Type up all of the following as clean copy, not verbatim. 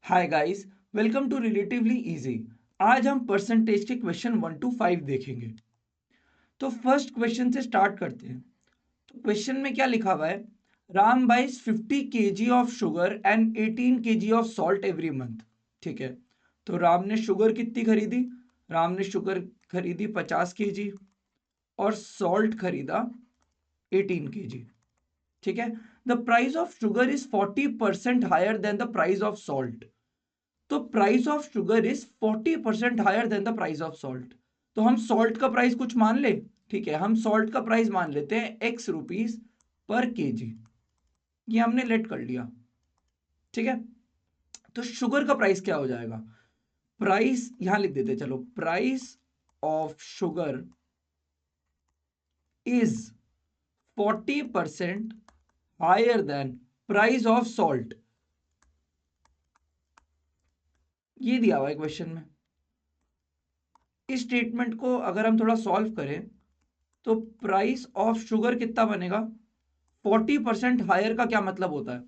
Hi guys, welcome to relatively easy. आज हम percentage के क्वेश्चन 1 to 5 देखेंगे। तो फर्स्ट क्वेश्चन से स्टार्ट करते हैं। तो क्वेश्चन में क्या लिखा हुआ है? Ram buys 50 kg of sugar and 18 kg of salt every month. ठीक है, तो राम ने शुगर कितनी खरीदी? राम ने शुगर खरीदी 50 kg और सॉल्ट खरीदा 18 kg। ठीक है, the price of sugar is 40% higher than the price of salt. तो price of sugar is 40% higher than the price of salt. तो हम सॉल्ट का प्राइस कुछ मान ले। ठीक है, हम सॉल्ट का प्राइस मान लेते हैं x रुपीज पर केजी। ये हमने लेट कर लिया। ठीक है, तो शुगर का प्राइस क्या हो जाएगा? प्राइस यहां लिख देते, चलो, price of sugar is 40% higher than price of salt. ये दिया हुआ है क्वेश्चन में। इस स्टेटमेंट को अगर हम थोड़ा सॉल्व करें तो प्राइस ऑफ शुगर कितना बनेगा? 40% हायर का क्या मतलब होता है?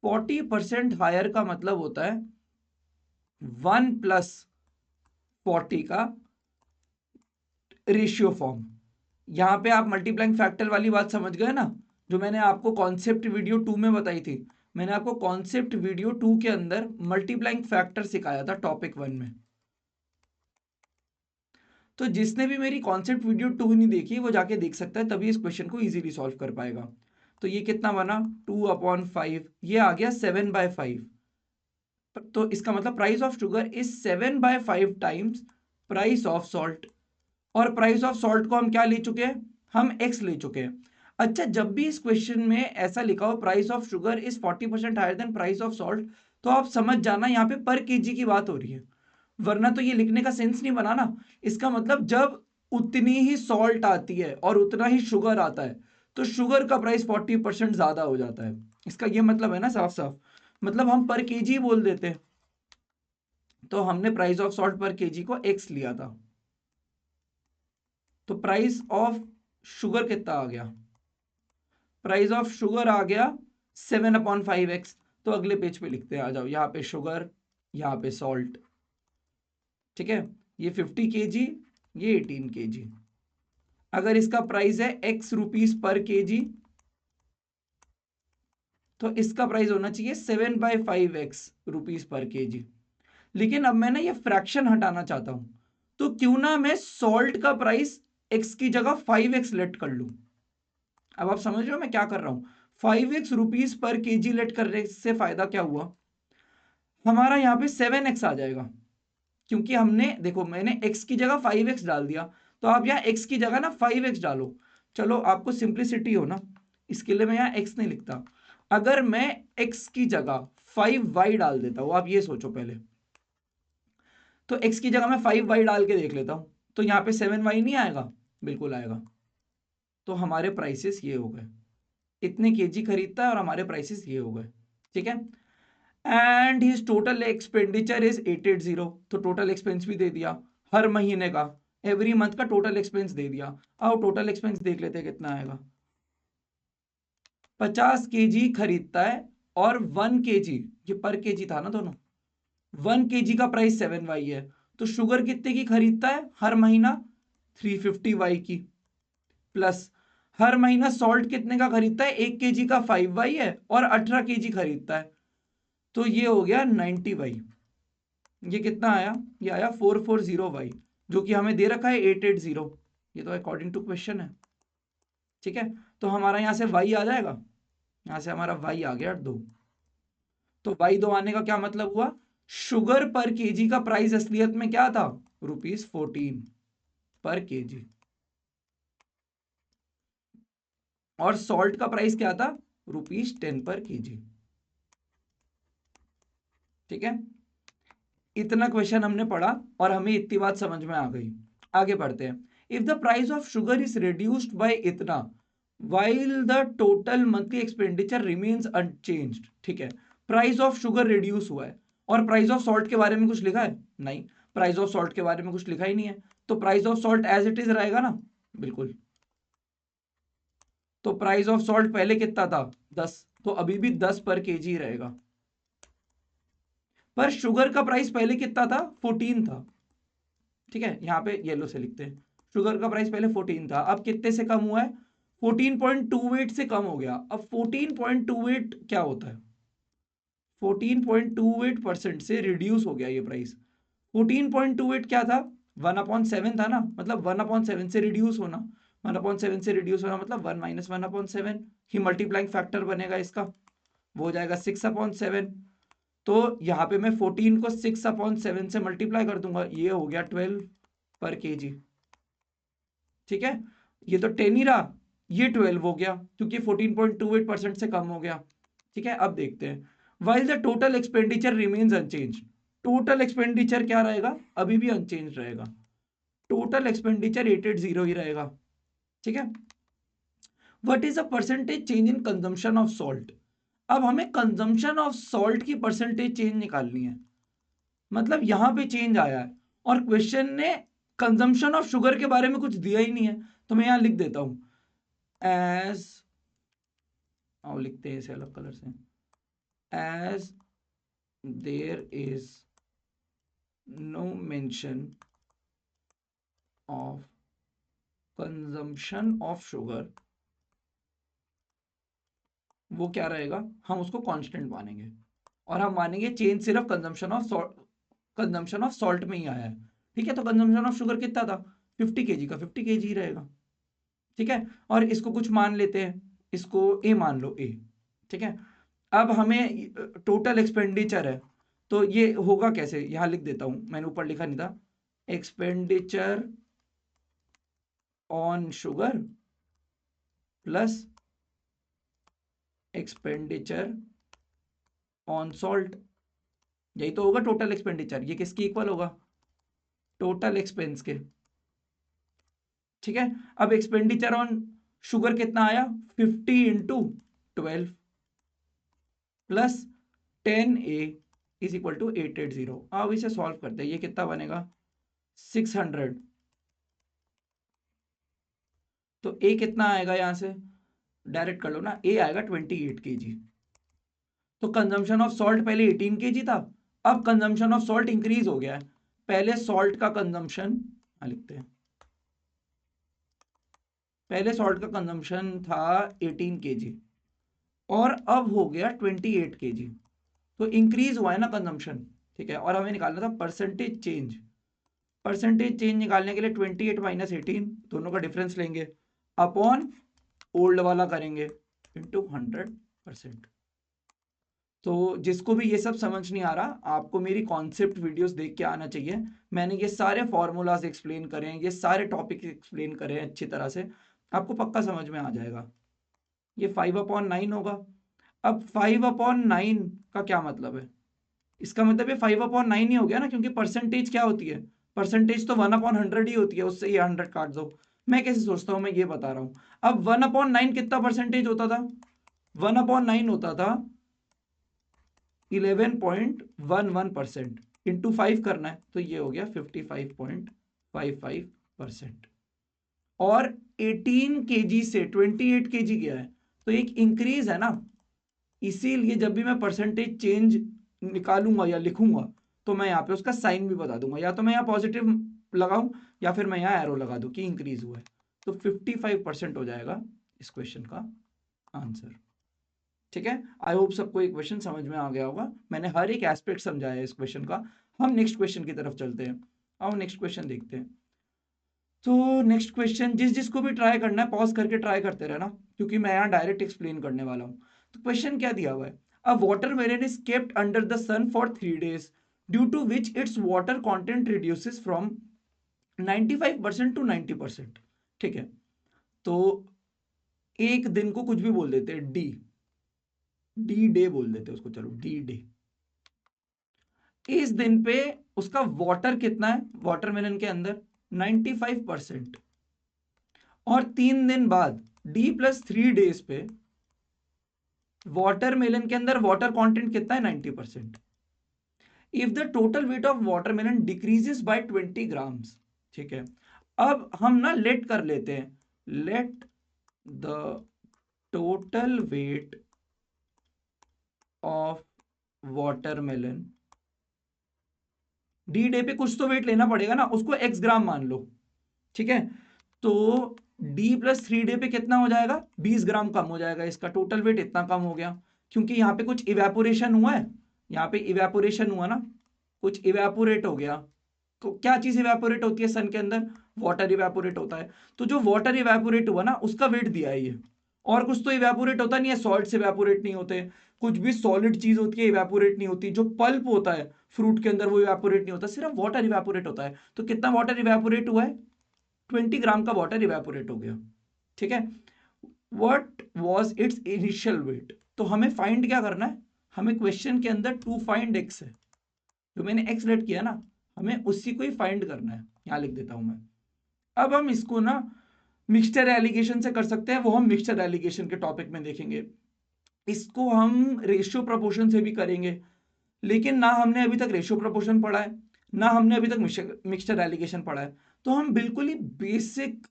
40% हायर का मतलब होता है 1+40 का रेशियो फॉर्म। यहां पे आप मल्टीप्लाइंग फैक्टर वाली बात समझ गए ना, जो मैंने आपको कॉन्सेप्ट वीडियो 2 में बताई थी। मैंने आपको कॉन्सेप्ट वीडियो 2 के अंदर मल्टीप्लाइंग फैक्टर सिखाया था टॉपिक 1 में। तो जिसने भी मेरी कॉन्सेप्ट वीडियो 2 नहीं देखी वो जाके देख सकता है, तभी इस क्वेश्चन को इजीली सॉल्व कर पाएगा। तो ये कितना बना? 2/5। ये आ गया 7/5। तो इसका मतलब price of sugar is 7/5 times price of salt. और प्राइस ऑफ सॉल्ट को हम क्या ले चुके हैं? हम एक्स ले चुके हैं। अच्छा, जब भी इस क्वेश्चन में ऐसा लिखा हो price of sugar is 40% higher than price of salt, तो आप समझ जाना यहाँ पे पर केजी की बात हो रही है, वरना तो ये लिखने का सेंस नहीं बना ना। इसका मतलब जब उतनी ही सॉल्ट आती है और उतना ही शुगर आता है तो शुगर का प्राइस 40% ज्यादा हो जाता है। इसका ये मतलब है ना, साफ साफ मतलब हम पर केजी बोल देते हैं। तो हमने प्राइस ऑफ सॉल्ट पर केजी को एक्स लिया था। तो प्राइस ऑफ शुगर कितना आ गया? प्राइस ऑफ शुगर आ गया 7/5x। तो अगले पेज पे लिखते हैं, आ जाओ, यहाँ पे शुगर, यहाँ पे सॉल्ट। ठीक है, ये 50 kg, ये 18 kg। अगर इसका प्राइस है x रुपीज पर केजी तो इसका प्राइस होना चाहिए 7/5x रुपीज पर केजी। लेकिन अब मैं ना ये फ्रैक्शन हटाना चाहता हूं, तो क्यों ना मैं सॉल्ट का प्राइस x की जगह 5x लेट कर लूं। अब आप समझ रहे हो मैं क्या कर रहा हूं? 5x rupees per KG late करने से फायदा क्या हुआ? हमारा यहाँ पे 7x आ जाएगा, क्योंकि हमने देखो मैंने x की जगह 5x डाल दिया। तो आप यहाँ x की जगह ना 5x डालो। चलो, आपको सिंप्लिसिटी हो ना, इसके लिए मैं यहाँ x नहीं लिखता। अगर मैं x की जगह 5y डाल देता हूँ, आप ये सोचो पहले। तो x की जगह मैं 5y डाल के देख लेता हूँ, तो यहाँ पे 7y नहीं आएगा? बिल्कुल आएगा। तो हमारे प्राइसेस ये हो गए, इतने केजी खरीदता है और हमारे प्राइसेस ये हो गए। ठीक है, and his total expenditure is 880। तो टोटल एक्सपेंस भी दे दिया हर महीने का, एवरी मंथ का टोटल एक्सपेंस दे दिया। आओ टोटल एक्सपेंस देख लेते हैं कितना आएगा। 50 kg खरीदता है और 1 kg, ये पर केजी था ना दोनों, 1 kg का प्राइस 7y है। तो शुगर कितने की खरीदता है हर महीना? 350y की। प्लस हर महीना सॉल्ट कितने का खरीदता है? 1 kg का 5y है और 18 kg खरीदता है। तो ये हो गया 90y। ये कितना आया? ये आया 440y, जो कि हमें दे रखा है 880। ये तो अकॉर्डिंग टू क्वेश्चन है। ठीक है, तो हमारा यहां से y आ जाएगा, यहां से हमारा y आ गया 2। तो y 2 आने का क्या मतलब हुआ? शुगर पर केजी का प्राइस असलियत में क्या था? ₹14 पर केजी। और सॉल्ट का प्राइस क्या था? ₹10 पर केजी। ठीक है, इतना क्वेश्चन हमने पढ़ा और हमें इतनी बात समझ में आ गई। आगे बढ़ते हैं। If the price of sugar is reduced by इतना while the total monthly expenditure remains unchanged. ठीक है, प्राइस ऑफ शुगर रिड्यूस हुआ है और प्राइस ऑफ सॉल्ट के बारे में कुछ लिखा है? नहीं, प्राइस ऑफ सॉल्ट के बारे में कुछ लिखा ही नहीं है। तो price of salt as it is रहेगा ना? बिल्कुल। तो प्राइस ऑफ सॉल्ट पहले कितना था? 10, तो अभी भी 10 पर केजी रहेगा। पर शुगर का प्राइस पहले कितना था, 14 था। ठीक है, यहाँ पे येलो से लिखते हैं, शुगर का प्राइस पहले 14 था, अब कितने से कम हुआ है, 14.28 से कम हो गया। अब 14.28 क्या होता है, 14.28% से रिड्यूस हो गया ये प्राइस। 14.28 क्या था, 1/7 था ना, मतलब 1/7 से रिड्यूस होना, 1/7 से रिड्यूस होना मतलब 1 - 1/7 ही मल्टीप्लाइंग फैक्टर बनेगा इसका, वो हो जाएगा 6/7। तो यहाँ पे मैं 14 को 6/7 से मल्टीप्लाई कर दूंगा, ये हो गया 12 पर केजी। ठीक है, ये तो 10 ही रहा, ये 12 हो गया क्योंकि 14.28% से कम हो गया। ठीक है, अब देखते हैं, while the total expenditure remains unchange, total expenditure क्या रहेगा, अभी भी अनचेंज रहेगा, टोटल एक्सपेंडिचर 880 ही रहेगा। ठीक है, what is a percentage change in consumption of salt, अब हमें कंजम्पशन ऑफ सॉल्ट की परसेंटेज चेंज निकालनी है, मतलब यहां पे चेंज आया है और क्वेश्चन ने कंजम्पशन ऑफ शुगर के बारे में कुछ दिया ही नहीं है, तो मैं यहां लिख देता हूं एज, और लिखते हैं इसे अलग कलर से, as there is no mention of consumption of sugar, वो क्या रहेगा, हम उसको कांस्टेंट मानेंगे और हम मानेंगे चेंज सिर्फ कंजम्पशन ऑफ सॉल्ट में ही आया है। ठीक है, तो कंजम्पशन ऑफ शुगर कितना था, 50 केजी का 50 केजी ही रहेगा। ठीक है, और इसको कुछ मान लेते हैं, इसको ए मान लो, ए। ठीक है, अब हमें टोटल एक्सपेंडिचर है, तो ये होगा कैसे, यहां लिख देता हूं, मैंने ऊपर लिखा नहीं था, expenditure on sugar plus expenditure on salt, यही तो होगा टोटल एक्सपेंडिचर, ये किसकी इक्वल होगा, टोटल एक्सपेंस के। ठीक है, अब एक्सपेंडिचर ऑन शुगर कितना आया, 50 into 12 plus 10A is equal to 880। अब इसे सॉल्व करते हैं, ये कितना बनेगा 600, तो ए कितना आएगा, यहां से डायरेक्ट कर लो ना, ए आएगा 28 केजी। तो कंजम्पशन ऑफ सॉल्ट पहले 18 केजी था, अब कंजम्पशन ऑफ सॉल्ट इंक्रीज हो गया है, पहले सॉल्ट का कंजम्पशन लिखते हैं, पहले सॉल्ट का कंजम्पशन था 18 केजी और अब हो गया 28 केजी, तो इंक्रीज हुआ है ना कंजम्पशन। ठीक है, और हमें निकालना था परसेंटेज चेंज, परसेंटेज चेंज निकालने के लिए 28 माइनस 18 दोनों का डिफरेंस लेंगे अपॉन ओल्ड वाला करेंगे इंटू 100%। तो जिसको भी ये सब समझ नहीं आ रहा, आपको मेरी कॉन्सेप्ट वीडियोस देख के आना चाहिए, मैंने ये सारे फॉर्मूलाज एक्सप्लेन करे हैं, ये सारे टॉपिक एक्सप्लेन करे हैं अच्छी तरह से, आपको पक्का समझ में आ जाएगा। ये 5/9 होगा, अब 5/9 का क्या मतलब है, इसका मतलब ये 5/9 ही हो गया ना, क्योंकि परसेंटेज क्या होती है, परसेंटेज तो 1/100 ही होती है, उससे ये 100 काट दो। मैं कैसे सोचता हूं, मैं ये बता रहा हूं, अब 1/9 कितना परसेंटेज होता था, 1/9 होता था 11.11%, इंटू 5 करना है तो ये हो गया 55.55%, और 18 केजी से 28 केजी गया है, तो एक इंक्रीज है ना, इसीलिए जब भी मैं परसेंटेज चेंज निकालूंगा या लिखूंगा तो मैं यहाँ पे उसका साइन भी बता दूंगा, या तो मैं यहाँ पॉजिटिव लगाऊं या फिर मैं यहाँ एरो लगा दूं कि इंक्रीज हुआ है, तो 55% हो जाएगा इस क्वेश्चन का आंसर। ठीक है, आई होप सबको एक क्वेश्चन समझ में आ गया होगा, मैंने हर एक एस्पेक्ट समझाया है इस क्वेश्चन का। हम नेक्स्ट क्वेश्चन की तरफ चलते हैं, आओ नेक्स्ट क्वेश्चन देखते हैं। तो नेक्स्ट क्वेश्चन, जिसको भी ट्राई करना है पॉज करके ट्राई करते रहना, क्योंकि मैं यहाँ डायरेक्ट एक्सप्लेन करने वाला हूँ। तो क्वेश्चन क्या दिया हुआ है, a watermelon is kept under the sun for 3 days due to which its water content reduces from 95% to 90%। ठीक है, तो एक दिन को कुछ भी बोल देते हैं, डी डी डे बोल देते हैं उसको, चलो डी डे। इस दिन पे उसका वाटर कितना है वाटरमेलन के अंदर, 95%, और 3 दिन बाद D+3 days पे वाटरमेलन के अंदर वाटर कंटेंट कितना है, 90%। If the total weight of watermelon decreases by 20 grams. ठीक है, अब हम ना लेट कर लेते हैं, let the total weight of watermelon D day पे कुछ तो वेट लेना पड़ेगा ना, उसको x ग्राम मान लो, ठीक है। तो d प्लस 3 डे पे कितना हो जाएगा, 20 ग्राम कम हो जाएगा, इसका टोटल वेट इतना कम हो गया, क्योंकि यहाँ पे कुछ इवेपोरेशन हुआ है, यहाँ पे इवेपोरेशन हुआ ना, कुछ इवेपोरेट हो गया। तो क्या चीज इवेपोरेट होती है सन के अंदर, वाटर इवेपोरेट होता है। तो जो वाटर इवेपोरेट हुआ ना उसका वेट दिया है ये, और कुछ तो इवेपोरेट होता नहीं है, सॉल्ट से इवेपोरेट नहीं होते, कुछ भी सॉलिड चीज होती है इवेपोरेट नहीं होती, जो पल्प होता है फ्रूट के अंदर वो इवेपोरेट नहीं होता, सिर्फ वाटर इवेपोरेट होता है। तो कितना वाटर इवेपोरेट हुआ है, 20 ग्राम का वाटर इवेपोरेट हो गया, ठीक है। What was its initial weight, तो हमें फाइंड क्या करना है, हमें क्वेश्चन के अंदर टू फाइंड एक्स है, जो मैंने एक्स लेट किया ना, हमें उसी को ही फाइंड करना है, यहां लिख देता हूं मैं। अब हम इसको ना मिक्सचर एलिगेशन से कर सकते हैं, वो हम मिक्सचर एलिगेशन के टॉपिक में देखेंगे। इसको हम रेशियो प्रोपोर्शन से भी करेंगे, लेकिन ना हमने अभी तक रेशियो प्रोपोर्शन पढ़ा है, ना हमने अभी तक मिक्सचर एलिगेशन पढ़ा है, तो हम बिल्कुल ही बेसिक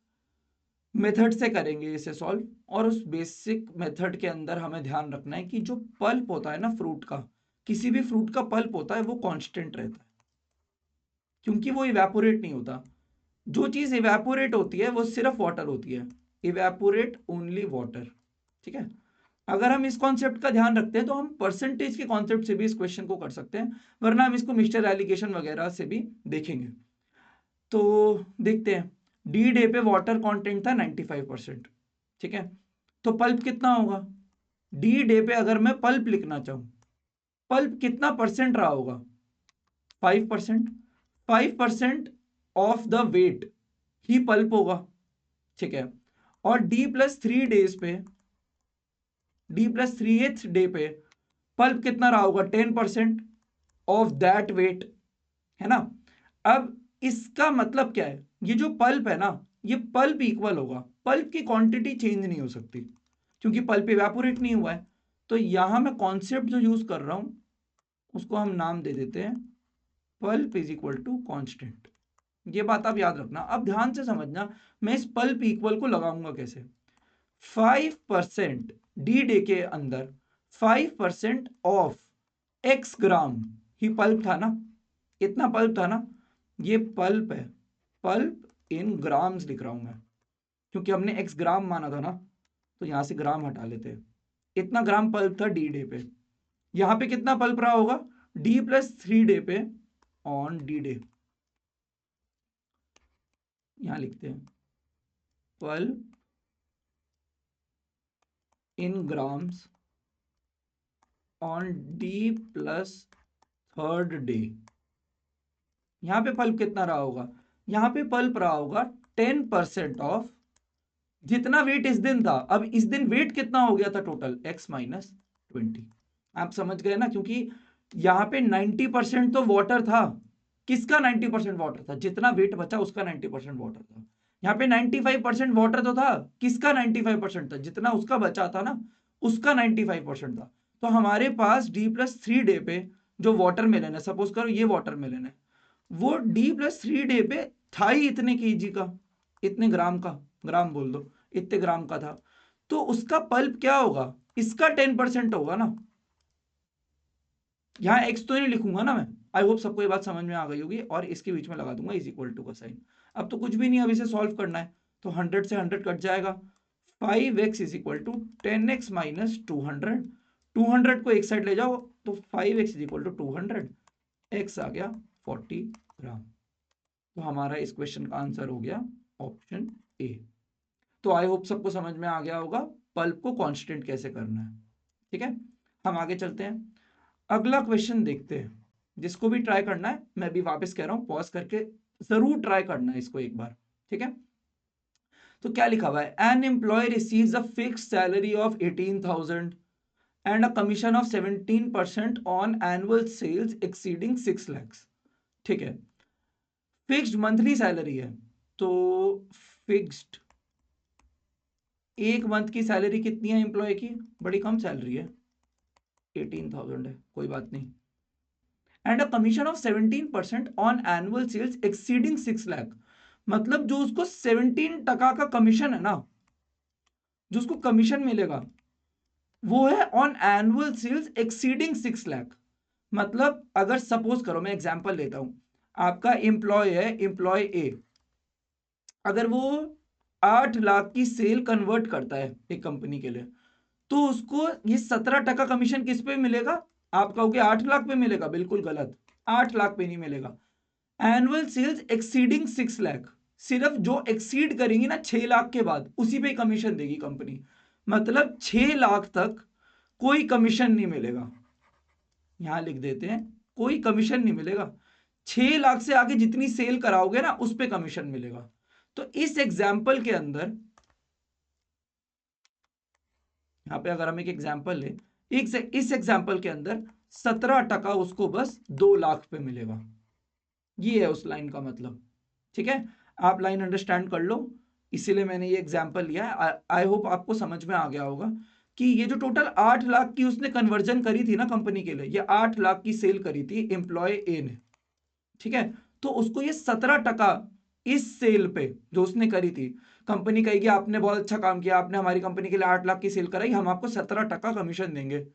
मेथड से करेंगे इसे सॉल्व। और उस बेसिक मेथड के अंदर हमें ध्यान रखना है कि जो पल्प होता है ना फ्रूट का, किसी भी फ्रूट का पल्प होता है वो कांस्टेंट रहता है, क्योंकि वो इवेपोरेट नहीं होता। जो चीज इवेपोरेट होती है वो सिर्फ वाटर होती है, इवेपोरेट ओनली वाटर, ठीक है। अगर हम इस कॉन्सेप्ट का ध्यान रखते हैं तो हम परसेंटेज के कॉन्सेप्ट से भी इस क्वेश्चन को कर सकते हैं, वरना हम इसको मिक्सचर एलिगेशन वगैरह से भी देखेंगे। तो देखते हैं, डी डे पे वाटर कंटेंट था 95%, ठीक है। तो पल्प कितना होगा, डी डे पे अगर मैं पल्प लिखना चाहूं, पल्प कितना परसेंट रहा होगा, 5%। 5% ऑफ द वेट ही पल्प होगा, ठीक है। और डी प्लस 3 डे पे पल्प कितना रहा होगा, 10% ऑफ दैट वेट, है ना। अब इसका मतलब क्या है, ये जो पल्प है ना, ये पल्प इक्वल होगा, पल्प की क्वांटिटी चेंज नहीं हो सकती, क्योंकि पल्प इवेपोरेट नहीं हुआ है। तो यहां मैं कॉन्सेप्ट जो यूज कर रहा हूं उसको हम नाम दे देते हैं pulp is equal to constant. ये बात आप याद रखना। अब ध्यान से समझना, मैं इस पल्प इक्वल को लगाऊंगा कैसे। 5% डी डे के अंदर 5% of x gram he pulp था ना, इतना पल्प था ना, ये पल्प है, पल्प इन ग्राम्स लिख रहा हूं मैं, क्योंकि हमने एक्स ग्राम माना था ना, तो यहां से ग्राम हटा लेते हैं। इतना ग्राम पल्प था डी डे पे, यहां पे कितना पल्प रहा होगा, D+3 डे पे ऑन डी डे, यहां लिखते हैं pulp in grams on D+3 day. यहां पे पल्प कितना रहा होगा, यहां पे पल्प रहा होगा 10% ऑफ जितना वेट इस दिन था। अब इस दिन वेट कितना हो गया था टोटल, x-20। आप समझ गए ना, क्योंकि यहां पे 90% तो वाटर था, किसका 90% वाटर था, जितना वेट बचा उसका 90% वाटर था। यहाँ पे 95% वाटर तो था, किसका 95% था, जितना उसका बचा था ना उसका 95% था। तो हमारे पास D+3 डे पे जो वाटर मिलन है, सपोज करो ये वाटर मिलन है, वो D+3 डे पे था ही इतने केजी का, इतने ग्राम का, ग्राम बोल दो, इतने ग्राम का था। तो उसका पल्प क्या होगा, इसका 10% होगा ना। यहां एक्स तो नहीं लिखूंगा ना मैं। आई होप सबको ये बात समझ में आ गई होगी, और इसके बीच में लगा दूंगा इज इक्वल टू का साइन। अब तो कुछ भी नहीं, अब इसे सॉल्व करना है, तो 100 से 100 कट जाएगा, 5x is equal to 10x minus 200, 200 को एक साइड ले जाओ तो 5x is equal to 200, x आ गया 40 ग्राम। तो हमारा इस क्वेश्चन का आंसर हो गया ऑप्शन ए। तो आई होप सबको समझ में आ गया होगा पल्प को कांस्टेंट कैसे करना है, ठीक है। हम आगे चलते हैं, अगला क्वेश्चन देखते हैं। जिसको भी ट्राई करना है, मैं भी वापस कह रहा हूं, पॉज करके जरूर ट्राई करना है इसको एक बार, ठीक है। तो क्या लिखा हुआ है, an employ receives a fixed salary of 18,000 and a commission of 17% on annual sales exceeding 6 lakhs, ठीक है। फिक्स्ड मंथली सैलरी है, तो फिक्स्ड एक मंथ की सैलरी कितनी है एम्प्लॉय की, बड़ी कम सैलरी है, 18,000 है, कोई बात नहीं। And a commission of 17% on annual sales exceeding 6 lakh, मतलब जो उसको 17% का कमीशन है ना, जो उसको कमीशन मिलेगा वो है on annual sales exceeding 6 lakh. मतलब अगर सपोज करो, मैं एग्जांपल लेता हूं, आपका एम्प्लॉय है, एम्प्लॉय ए, अगर वो 8 लाख की सेल कन्वर्ट करता है एक कंपनी के लिए, तो उसको ये 17% कमीशन किस पे मिलेगा? आप कहोगे 8 लाख पे मिलेगा, बिल्कुल गलत, 8 लाख पे नहीं मिलेगा। एनुअल सेल्स एक्सीडिंग 6 लाख, सिर्फ जो एक्सीड करेंगी ना 6 लाख के बाद, उसी पे कमीशन देगी कंपनी। मतलब 6 लाख तक कोई कमीशन नहीं मिलेगा, यहां लिख देते हैं, कोई कमीशन नहीं मिलेगा। 6 लाख से आगे जितनी सेल कराओगे ना उस पे कमीशन मिलेगा। तो इस एग्जाम्पल के अंदर, यहां पे अगर हम एक एग्जाम्पल ले, इस एग्जाम्पल के अंदर 17% उसको बस 2 लाख पे मिलेगा। ये है उस लाइन का मतलब। ठीक है, आप लाइन अंडरस्टैंड कर लो, इसीलिए मैंने ये एग्जाम्पल लिया है। आई होप आपको समझ में आ गया होगा कि ये जो टोटल 8 लाख की उसने कन्वर्जन करी थी ना कंपनी के लिए, ये 8 लाख की सेल करी थी एम्प्लॉय ए ने। ठीक है, तो उसको ये 17% इस सेल पे जो उसने करी थी, कंपनी कहेगी आपने बहुत अच्छा काम किया, आपने हमारी कंपनी के लिए 8 लाख की सेल कराई, हम आपको 17% कमीशन देंगे।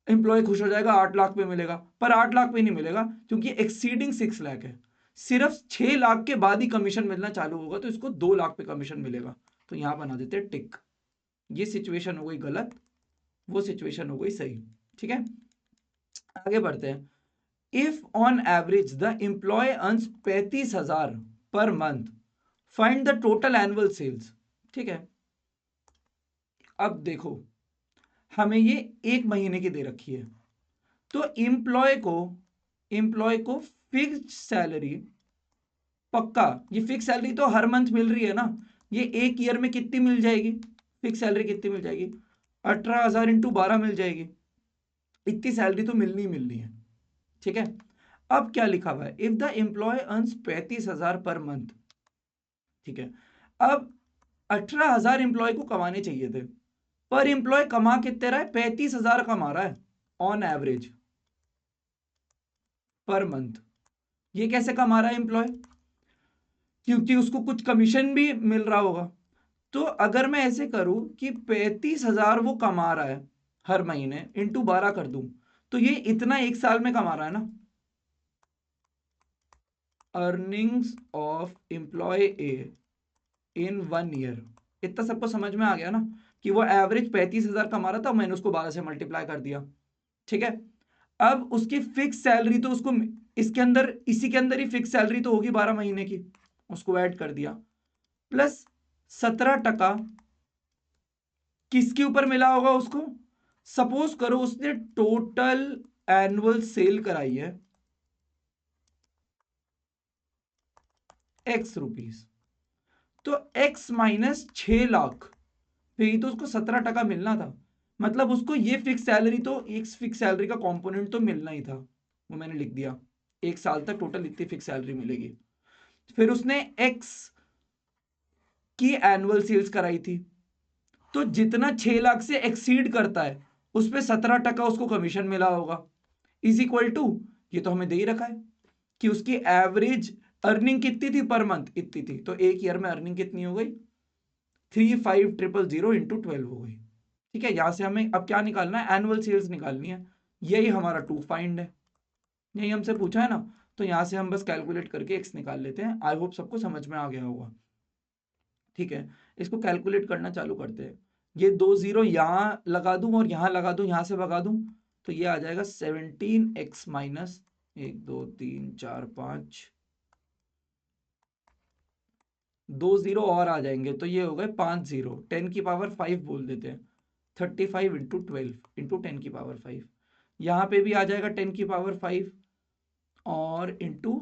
एम्प्लॉय खुश हो जाएगा, 8 लाख पे मिलेगा। पर 8 लाख पे नहीं मिलेगा, क्योंकि एक्सीडिंग 6 लाख है, सिर्फ 6 लाख के बाद ही कमीशन मिलना चालू होगा, तो इसको 2 लाख पे कमीशन मिलेगा। तो यहां बना देते हैं टिक। ये सिचुएशन हो गई गलत, वो सिचुएशन हो गई सही। ठीक है, आगे बढ़ते हैं। If on average the employ earns 35,000 per month, find the total annual sales. ठीक है, अब देखो, हमें ये 1 महीने की दे रखी है, तो एम्प्लॉय को फिक्स्ड सैलरी, पक्का ये फिक्स सैलरी तो हर मंथ मिल रही है ना, ये एक ईयर में कितनी मिल जाएगी? फिक्स सैलरी कितनी मिल जाएगी? 18,000 इंटू 12 मिल जाएगी। इतनी सैलरी तो मिलनी ही मिलनी है। ठीक है, अब क्या लिखा हुआ है? If the employ earns 35,000 per month. ठीक है, अब 18,000 एम्प्लॉय को कमाने चाहिए थे, पर एम्प्लॉय कमा कितने रहा है? 35,000 कमा रहा है ऑन एवरेज पर मंथ। ये कैसे कमा रहा है एम्प्लॉय? क्योंकि उसको कुछ कमीशन भी मिल रहा होगा। तो अगर मैं ऐसे करूं कि 35,000 वो कमा रहा है हर महीने, इंटू 12 कर दूं, तो ये इतना एक साल में कमा रहा है ना। Earnings of employ A in 1 year, इतना सबको समझ में आ गया ना, कि वो एवरेज 35,000 कमा रहा था, मैंने उसको 12 से मल्टीप्लाई कर दिया। ठीक है, अब उसकी फिक्स सैलरी तो उसको इसके अंदर, इसी के अंदर ही फिक्स सैलरी तो होगी 12 महीने की, उसको ऐड कर दिया, प्लस 17% किसके ऊपर मिला होगा उसको? सपोज करो उसने टोटल एनुअल सेल कराई है एक्स रुपीस, तो एक्स माइनस 6 लाख पे ही तो उसको 17% मिलना था। मतलब उसको ये फिक्स सैलरी तो, एक फिक्स सैलरी का कंपोनेंट तो मिलना ही था, वो मैंने लिख दिया, एक साल तक टोटल इतनी फिक्स सैलरी मिलेगी। फिर उसने एक्स की एनुअल सेल्स कराई थी, तो जितना 6 लाख से एक्सीड करता है उस पर 17% उसको कमीशन मिला होगा, इज इक्वल टू, ये तो हमें दे ही रखा है कि उसकी एवरेज अर्निंग कितनी थी पर मंथ, इतनी थी, तो एक ईयर में अर्निंग कितनी हो गई? 35,000 इंटू 12 हो गई। ठीक है, यहां से हमें अब क्या निकालना है? एनुअल सेल्स निकालनी है, यही हमारा टू फाइंड है, यही हमसे पूछा है ना, तो यहां से हम बस कैलकुलेट करके एक्स निकाल लेते हैं। आई होप सबको समझ में आ गया होगा। ठीक है, इसको कैलकुलेट करना चालू करते हैं। ये 2 जीरो यहां लगा दूं और यहां लगा दूं, यहां से भगा दूं, तो ये आ जाएगा 17x माइनस 1 2 3 4 5, 2 जीरो और आ जाएंगे, तो ये हो गए 5 जीरो, 10 की पावर 5 बोल देते हैं, 35 इंटू 12 इंटू 10 की पावर 5, यहाँ पे भी आ जाएगा 10 की पावर 5 और इंटू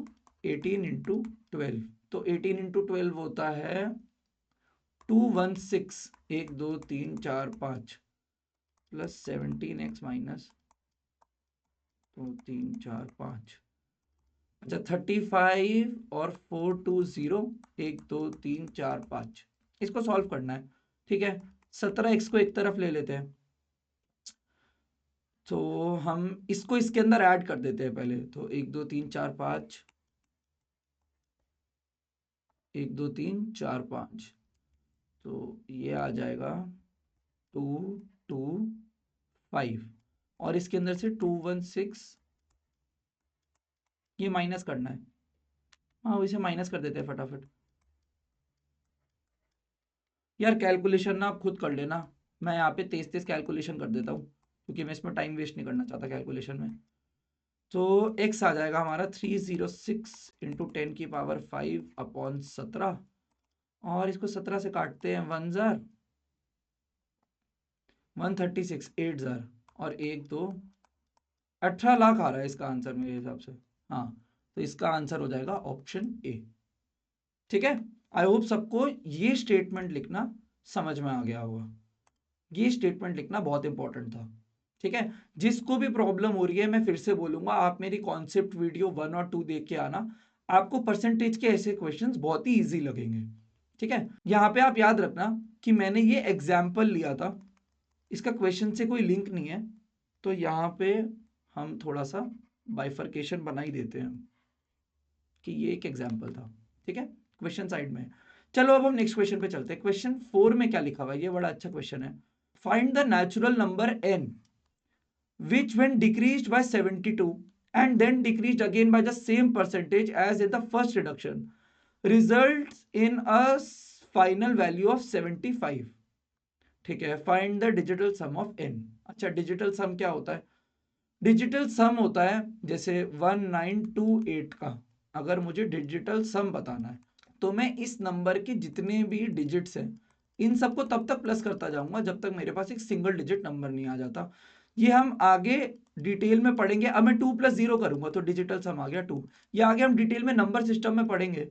18 इंटू 12, तो 18 इंटू 12 होता है 216, 1 2 3 4 5 प्लस 17x माइनस 2 3 4 5, अच्छा 35 और 4 2 0, 1 2 3 4 5, इसको सॉल्व करना है। ठीक है, 17x को एक तरफ ले लेते हैं, तो हम इसको इसके अंदर ऐड कर देते हैं पहले, तो 1 2 3 4 5, 1 2 3 4 5, तो ये आ जाएगा 2 2 5, और इसके अंदर से 216, ये माइनस करना है, हाँ इसे माइनस कर देते हैं फटाफट। यार कैलकुलेशन ना आप खुद कर लेना, मैं यहाँ पे तेज तेज कैलकुलेशन कर देता हूँ क्योंकि मैं इसमें टाइम वेस्ट नहीं करना चाहता कैलकुलेशन में। तो x आ जाएगा हमारा 306 इंटू 10⁵ और इसको 17 से काटते हैं 1 जार 136 8 जार और 1 2 18 लाख आ रहा है इसका आंसर मेरे हिसाब से। हाँ तो इसका आंसर हो जाएगा ऑप्शन ए। ठीक है, आई होप सबको ये स्टेटमेंट लिखना समझ में आ गया होगा। ये स्टेटमेंट लिखना बहुत इंपॉर्टेंट था। ठीक है, जिसको भी प्रॉब्लम हो रही है मैं फिर से बोलूंगा, आप मेरी कॉन्सेप्ट वीडियो 1 और 2 देख के आना, आपको परसेंटेज के ऐसे क्वेश्चंस बहुत ही इजी लगेंगे। ठीक है, यहाँ पे आप याद रखना कि मैंने ये एग्जाम्पल लिया था, इसका क्वेश्चन से कोई लिंक नहीं है, तो यहाँ पे हम थोड़ा सा बाइफर्केशन बना ही देते हैं कि ये एक एग्जाम्पल था। ठीक है, क्वेश्चन साइड में। चलो अब हम नेक्स्ट क्वेश्चन पे चलते हैं। क्वेश्चन 4 में क्या लिखा हुआ है, ये बड़ा अच्छा क्वेश्चन है। Find the natural number n which when decreased by 72 and then decreased again by the same percentage as in the first reduction results in a final value of 75। ठीक है, find the digital sum of n। अच्छा, digital sum क्या होता है? Digital सम होता है जैसे 1928 का अगर मुझे डिजिटल सम बताना है तो मैं इस नंबर के जितने भी डिजिट्स हैं इन सबको तब तक प्लस करता जाऊंगा जब तक मेरे पास एक सिंगल डिजिट नंबर नहीं आ जाता। ये हम आगे डिटेल में पढ़ेंगे। अब मैं 2 + 0 करूंगा तो डिजिटल सम आ गया 2। ये आगे हम डिटेल में नंबर सिस्टम में पढ़ेंगे।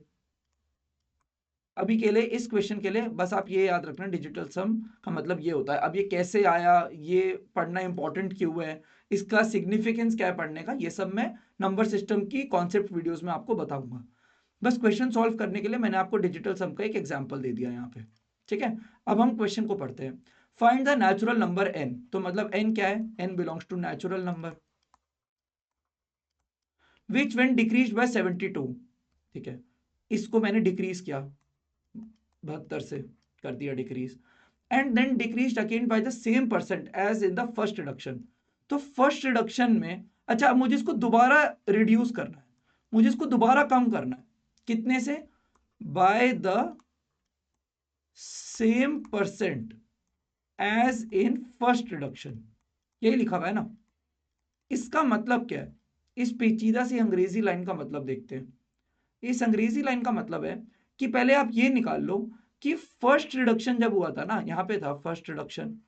अभी के लिए इस क्वेश्चन के लिए बस आप ये याद रखना, डिजिटल सम का मतलब ये होता है। अब ये कैसे आया, ये पढ़ना इंपॉर्टेंट क्यों है, इसका सिग्निफिकेंस क्या है पढ़ने का, ये सब मैं नंबर सिस्टम की कॉन्सेप्ट वीडियोस में आपको बताऊंगा। बस क्वेश्चन सॉल्व करने के लिए मैंने आपको डिजिटल सम का एक एग्जाम्पल दे दिया यहाँ पे। ठीक है, अब हम क्वेश्चन को पढ़ते हैं। Find the natural number n, तो मतलब n क्या है? n belongs to natural number which when decreased by 72। ठीक है, इसको मैंने डिक्रीज किया 72 से कर दिया decrease, and then decrease again by the same percent as in the first reduction. तो फर्स्ट रिडक्शन में, अच्छा अब मुझे इसको दोबारा रिड्यूस करना है, मुझे इसको दोबारा कम करना है। कितने से? By the same percent as in first reduction, यही लिखा हुआ है ना। इसका मतलब क्या है? इस पेचीदा सी अंग्रेजी लाइन का मतलब देखते हैं। इस अंग्रेजी लाइन का मतलब है कि पहले आप ये निकाल लो कि फर्स्ट रिडक्शन जब हुआ था ना, यहां पे था फर्स्ट रिडक्शन,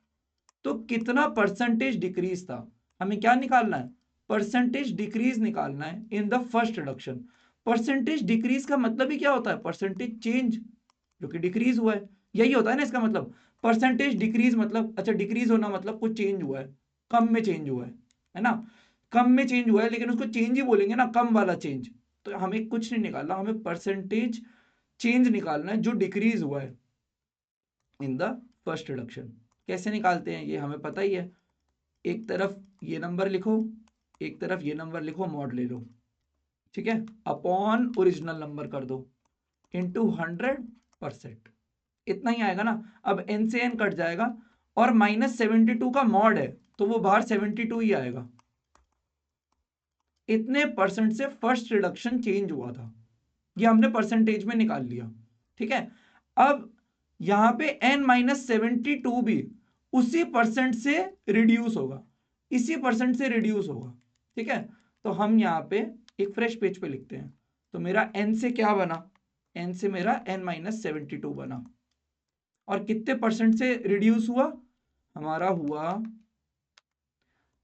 तो कितना परसेंटेज डिक्रीज था। हमें क्या निकालना है? परसेंटेज डिक्रीज निकालना है इन the first reduction. Percentage decrease का मतलब ही क्या होता है? परसेंटेज चेंज, जो कि डिक्रीज हुआ है, यही होता है ना इसका मतलब। परसेंटेज डिक्रीज मतलब, अच्छा डिक्रीज होना मतलब कुछ चेंज हुआ है, कम में चेंज हुआ है ना। कम में चेंज हुआ है लेकिन उसको चेंज ही बोलेंगे ना, कम वाला चेंज। तो हमें कुछ नहीं निकालना, हमें परसेंटेज चेंज निकालना है जो डिक्रीज हुआ है इन द फर्स्ट रिडक्शन। कैसे निकालते हैं ये हमें पता ही है। एक तरफ ये नंबर लिखो, एक तरफ ये नंबर लिखो, मॉड ले लो, ठीक है, अपॉन ओरिजिनल नंबर कर दो इंटू 100%। इतना ही आएगा ना। अब n से n कट जाएगा और -72 का मॉड है तो वो बाहर 72 ही आएगा। इतने परसेंट से फर्स्ट रिडक्शन चेंज हुआ था, ये हमने परसेंटेज में निकाल लिया। ठीक है, अब यहां पे n-72 भी उसी परसेंट से रिड्यूस होगा, इसी परसेंट से रिड्यूस होगा। ठीक है, तो हम यहां पे एक फ्रेश पेज पे लिखते हैं। तो मेरा n से क्या बना? n से मेरा n-72 बना, और कितने परसेंट से रिड्यूस हुआ? हमारा हुआ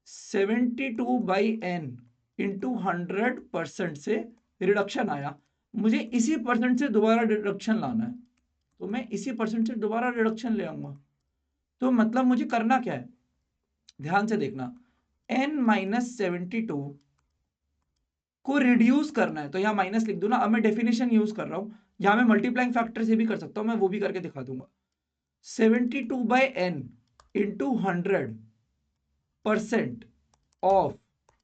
72/n इंटू 100% से रिडक्शन आया। मुझे इसी परसेंट से दोबारा रिडक्शन लाना है, तो मैं इसी परसेंट से दोबारा रिडक्शन ले आऊंगा। तो मतलब मुझे करना क्या है, ध्यान से देखना, n-72 को रिड्यूस करना है। तो यहां माइनस लिख दू ना, अब मैं डेफिनेशन यूज कर रहा हूं, यहां मैं मल्टीप्लाइंग फैक्टर से भी कर सकता हूं, मैं वो भी करके दिखा दूंगा। 72/n इंटू 100% ऑफ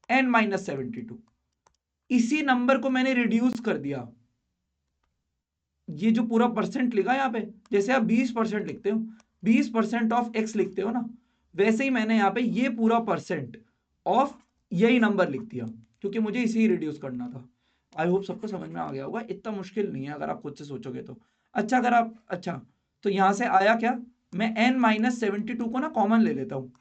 n-72, इसी नंबर को मैंने रिड्यूस कर दिया। ये जो पूरा परसेंट लिखा यहां पे, जैसे आप 20% लिखते हो, 20% ऑफ x लिखते हो ना, वैसे ही मैंने यहां पे ये पूरा परसेंट ऑफ यही नंबर लिख दिया, क्योंकि मुझे इसी रिड्यूस करना था। आई होप सबको समझ में आ गया होगा, इतना मुश्किल नहीं है अगर आप खुद से सोचोगे तो। अच्छा अगर आप अच्छा तो यहाँ से आया क्या, मैं n माइनस 72 को ना कॉमन ले लेता हूँ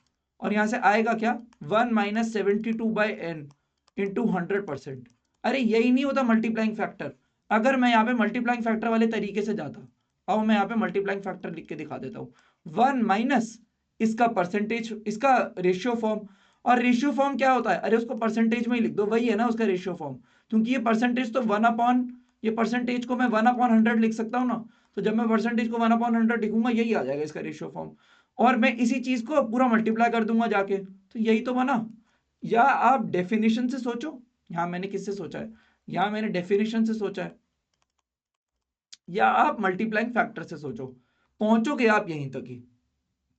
और यहाँ से आएगा क्या 1 माइनस 72 बाई एन इंटू 100%। अरे यही नहीं होता मल्टीप्लाइंग फैक्टर। अगर मैं यहाँ पे मल्टीप्लाइंग फैक्टर वाले तरीके से जाता, अब मैं यहाँ पे मल्टीप्लाइंग फैक्टर लिख के दिखा देता हूँ, 1 माइनस इसका परसेंटेज, इसका रेशियो फॉर्म। और रेशियो फॉर्म क्या होता है, अरे उसको परसेंटेज में ही लिख दो, वही है ना उसका रेशियो फॉर्म। क्योंकि ये परसेंटेज तो 1 अपॉन, ये परसेंटेज को मैं 1 अपॉन 100 लिख सकता हूँ ना, तो जब मैं परसेंटेज को 1 अपॉन 100 लिखूंगा यही आ जाएगा इसका रेशियो फॉर्म। और मैं इसी चीज को पूरा मल्टीप्लाई कर दूंगा जाके, तो यही तो बना। या आप डेफिनेशन से सोचो, यहाँ मैंने किससे सोचा है, यहाँ मैंने डेफिनेशन से सोचा है, या आप मल्टीप्लाइंग फैक्टर से सोचो, पहुंचोगे आप यहीं तक ही।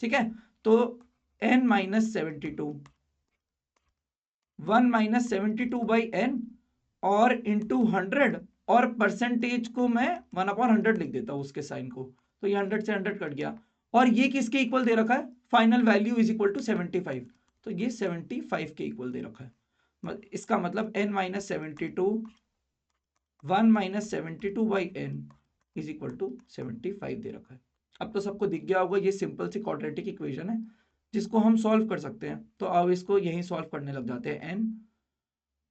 ठीक है, तो n minus 72, 1 minus 72 by n और इंटू 100, और परसेंटेज को मैं 1 अपॉन 100 लिख देता हूँ उसके साइन को, तो ये 100 से 100 कट गया। और ये किसके इक्वल दे रखा है, final value is equal to 75, तो ये 75 के इक्वल दे रखा है। इसका मतलब n minus 72, 1 minus 72 by n is equal to 75 दे रखा है। अब तो सबको दिख गया होगा, ये सिंपल सी क्वाड्रेटिक इक्वेशन है जिसको हम सॉल्व कर सकते हैं। तो अब इसको यहीं सॉल्व करने लग जाते हैं n,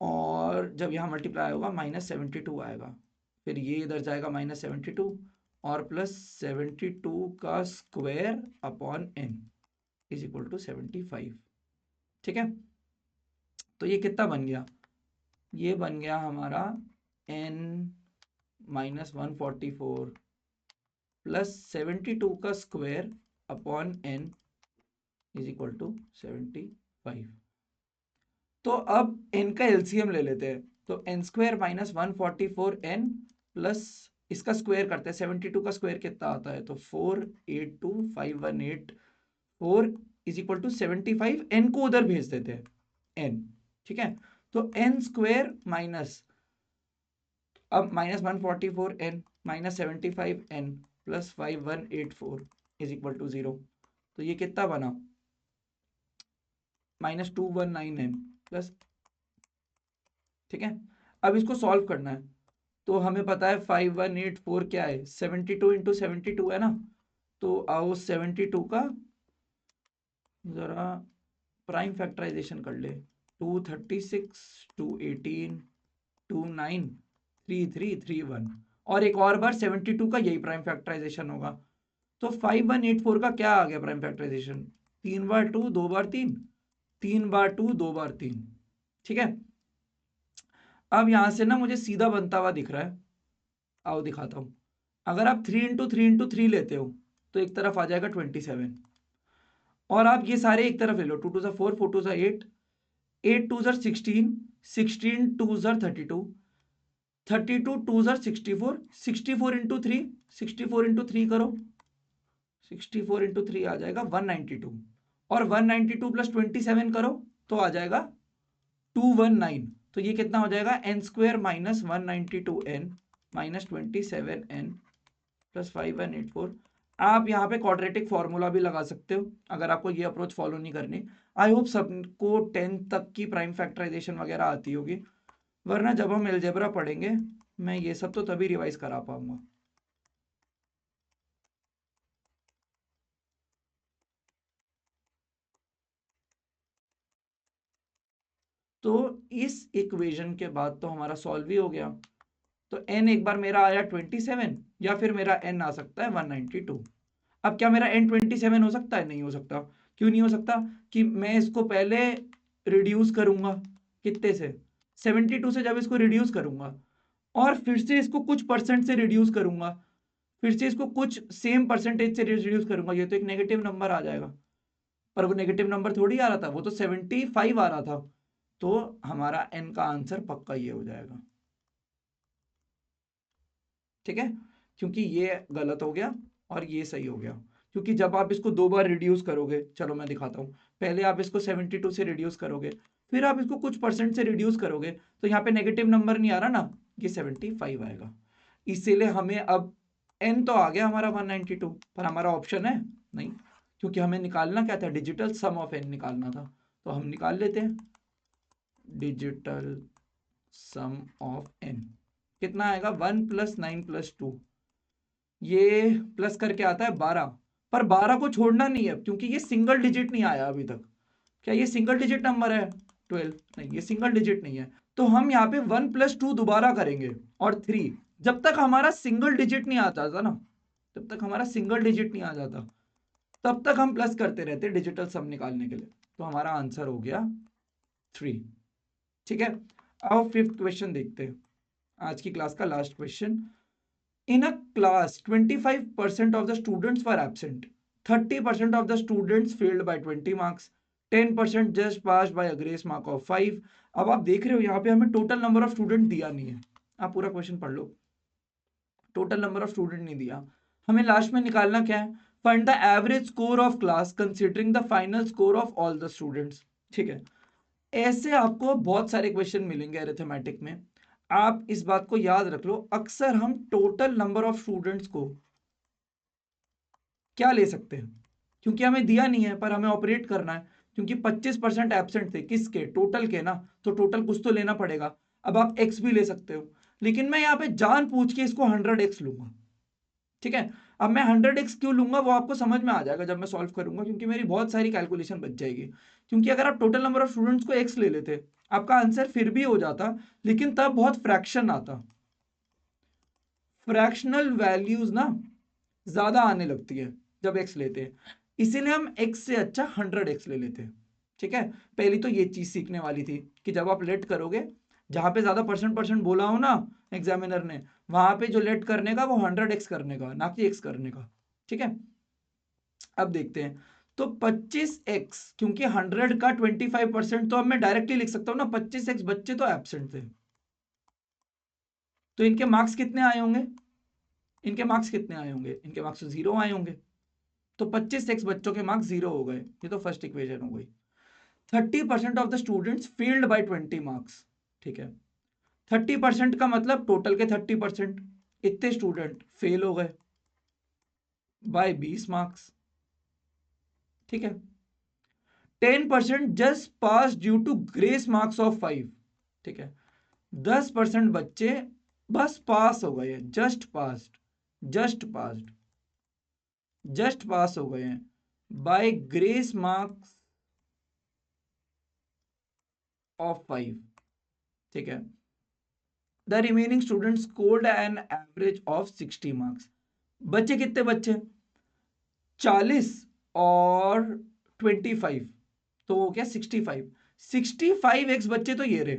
और जब यहाँ मल्टीप्लाई होगा माइनस 72 आएगा, फिर ये इधर जाएगा माइनस 72 और प्लस 72 का square upon n is equal to 75। ठीक है, तो ये कितना बन गया, ये बन गया हमारा n माइनस 144 प्लस 72 का square upon n is equal to 75। तो अब n का एलसीएम ले लेते हैं, तो n square minus 144n plus इसका स्क्वायर करते हैं, 72 का स्क्वायर कितना आता है, तो 482518 इज इक्वल टू 75। n को उधर भेज देते हैं n। ठीक है, तो n स्क्वायर माइनस, अब minus 144n minus 75n plus 5184 is equal to 0, तो ये कितना बना माइनस 219n प्लस। ठीक है, अब इसको सॉल्व करना है, तो हमें पता है 5184 क्या है, 72 इंटू 72 है ना, तो आओ 72 का जरा प्राइम फैक्टराइजेशन कर ले, 236 218 29 3331, और एक और बार 72 का यही प्राइम फैक्टराइजेशन होगा। तो 5184 का क्या आ गया प्राइम फैक्टराइजेशन, 3 बार 2 2 बार 3, 3 बार 2 2 बार 3। ठीक है, अब यहां से ना मुझे सीधा बनता हुआ दिख रहा है, आओ दिखाता हूं। अगर आप 3 इंटू 3 इंटू 3 लेते हो तो एक तरफ आ जाएगा 27, और आप ये सारे एक तरफ ले लो, 2 2 4 4 2 8, 8 2 16, 16 2 32, 32 2 64, 64 इंटू 3, 64 इंटू 3 करो, 64 इंटू 3 आ जाएगा 192, और 192 प्लस 27 करो तो आ जाएगा 219। तो ये कितना हो जाएगा, n square minus 192n minus 27n plus 5184। आप यहाँ पे क्वाड्रेटिक फॉर्मूला भी लगा सकते हो अगर आपको ये अप्रोच फॉलो नहीं करनी। आई होप सबको 10 तक की प्राइम फैक्टराइजेशन वगैरह आती होगी, वरना जब हम अलजेब्रा पढ़ेंगे मैं ये सब तो तभी रिवाइज करा पाऊंगा। तो इस इक्वेशन के बाद तो हमारा सॉल्व ही हो गया। तो n एक बार मेरा आया 27, या फिर मेरा n आ सकता है 192। अब क्या मेरा n 27 हो सकता है, नहीं हो सकता। क्यों नहीं हो सकता, कि मैं इसको पहले रिड्यूस करूंगा कितने से, 72 से, जब इसको रिड्यूस करूंगा और फिर से इसको कुछ परसेंट से रिड्यूस करूंगा, फिर से इसको कुछ सेम परसेंटेज से रिड्यूस करूंगा, ये तो एक नेगेटिव नंबर आ जाएगा। पर वो नेगेटिव नंबर थोड़ी आ रहा था, वो तो 75 आ रहा था। तो हमारा n का आंसर पक्का ये हो जाएगा। ठीक है, क्योंकि ये गलत हो गया और ये सही हो गया, क्योंकि जब आप इसको दो बार रिड्यूस करोगे, चलो मैं दिखाता हूँ, पहले आप इसको 72 से रिड्यूस करोगे, फिर आप इसको कुछ परसेंट से रिड्यूस करोगे, तो यहाँ पे नेगेटिव नंबर नहीं आ रहा ना, ये 75 आएगा। इसीलिए हमें अब n तो आ गया हमारा 192, पर हमारा ऑप्शन है नहीं, क्योंकि हमें निकालना क्या था, डिजिटल सम ऑफ n निकालना था, तो हम निकाल लेते हैं डिजिटल सम ऑफ n कितना आएगा 1 + 9 + 2, ये प्लस करके आता है 12, पर 12 को छोड़ना नहीं है क्योंकि ये सिंगल डिजिट नहीं आया अभी तक। क्या ये सिंगल डिजिट नंबर है 12? नहीं, ये सिंगल डिजिट नहीं है। तो हम यहाँ पे 1 + 2 दोबारा करेंगे और 3, जब तक हमारा सिंगल डिजिट नहीं आता था ना, जब तक हमारा सिंगल डिजिट नहीं आ जाता तब तक हम प्लस करते रहते डिजिटल सम निकालने के लिए। तो हमारा आंसर हो गया 3। ठीक है, अब 5th क्वेश्चन देखते हैं, आज की क्लास का last question. In a class, 25% of the students were absent. 30% of the students failed by 20 marks. 10% just passed by a grace mark of 5. अब आप देख रहे हो यहाँ पे हमें टोटल नंबर ऑफ स्टूडेंट दिया नहीं है। आप पूरा क्वेश्चन पढ़ लो, टोटल नंबर ऑफ स्टूडेंट नहीं दिया। हमें लास्ट में निकालना क्या है? Find the average score of class considering the final score of all the students. ठीक है, ऐसे आपको बहुत सारे क्वेश्चन मिलेंगे अरिथमेटिक में। आप इस बात को याद रख लो, अक्सर हम टोटल नंबर ऑफ स्टूडेंट्स को क्या ले सकते हैं, क्योंकि हमें दिया नहीं है पर हमें ऑपरेट करना है, क्योंकि 25% एब्सेंट थे, किसके? टोटल के ना, तो टोटल कुछ तो लेना पड़ेगा। अब आप एक्स भी ले सकते हो, लेकिन मैं यहाँ पे जान पूछ के इसको 100x लूंगा। ठीक है, अब मैं 100x क्यों लूंगा वो आपको समझ में आ जाएगा जब मैं सॉल्व करूंगा, क्योंकि मेरी बहुत सारी कैलकुलेशन बच जाएगी। क्योंकि अगर आप टोटल नंबर ऑफ स्टूडेंट्स को x ले लेते, आपका आंसर फिर भी हो जाता, लेकिन तब बहुत फ्रैक्शन आता, फ्रैक्शनल वैल्यूज ना ज्यादा आने लगती है जब x लेते हैं, इसीलिए हम x से अच्छा 100x ले लेते हैं। ठीक है, पहली तो ये चीज सीखने वाली थी कि जब आप लेट करोगे, जहां पे ज्यादा परसेंट बोला हो ना एग्जामिनर ने, वहां पे जो लेट करने का वो 100x करने का, ना कि x करने का। ठीक है, अब देखते हैं। तो 25x, क्योंकि 100 का 25%, तो अब मैं डायरेक्टली लिख सकता हूं ना 25x बच्चे तो एब्सेंट थे, तो इनके मार्क्स कितने आए होंगे? इनके मार्क्स कितने आए होंगे? इनके मार्क्स तो 0 आए होंगे, तो 25x बच्चों के मार्क्स 0 हो गए। ये तो फर्स्ट इक्वेशन हो गई। 30% of the students failed by 20 marks. ठीक है, 30% का मतलब टोटल के 30%, इतने स्टूडेंट फेल हो गए बाय 20 मार्क्स। ठीक है, 10% just pass due to grace marks of 5। ठीक है, 10% बच्चे बस पास हो गए, just passed, just passed, just pass हो गए हैं बाय ग्रेस मार्क्स ऑफ 5। ठीक है, the remaining student scored an average of 60 marks. बच्चे कितने बच्चे? 40 और 25, तो वो क्या 65। 65x बच्चे तो ये रहे,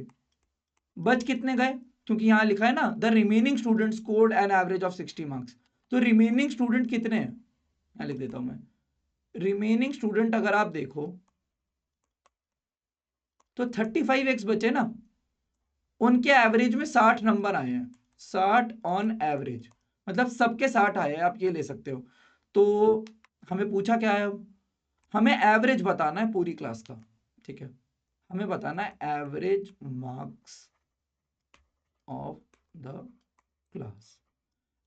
बच कितने गए? क्योंकि यहां लिखा है ना the remaining student scored an average of 60 marks, तो रिमेनिंग स्टूडेंट कितने हैं? यहां लिख देता हूं मैं, रिमेनिंग स्टूडेंट अगर आप देखो तो 35x बचे ना, उनके एवरेज में 60 नंबर आए हैं, 60 ऑन एवरेज, मतलब सबके 60 आए हैं, आप ये ले सकते हो। तो हमें पूछा क्या है? हमें एवरेज बताना है पूरी क्लास का। ठीक है, हमें बताना है average marks of the class.